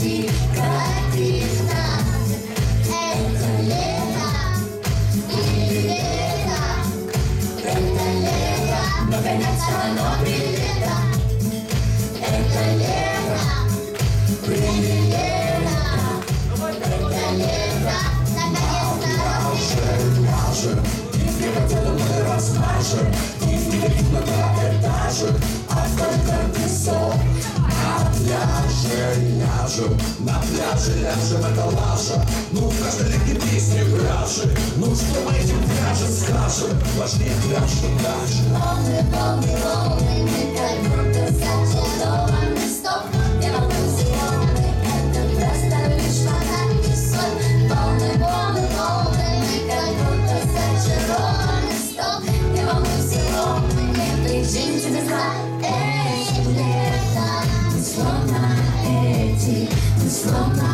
эти картина. Это лето, или лето, это лето, наконец-то оно прилето. Это лето, прилето, это лето, наконец-то ляжем, и приготовим мы размажем, и видно на этаже, а только песок. На пляже ляжем, это лажа. Ну, в каждой летней песне пляжи. Ну, что мы этим пляжем скажем? Важнее пляж, чем дальше. Волны, волны, волны, мы как будто зачарованы. Стоп, не волнуйся, волны, это просто лишь вода и соль. Волны, волны, волны, мы как будто зачарованы. Стоп, не волнуйся, волны, не причин тебе зла. Эй, лето, мы словно эти, мы словно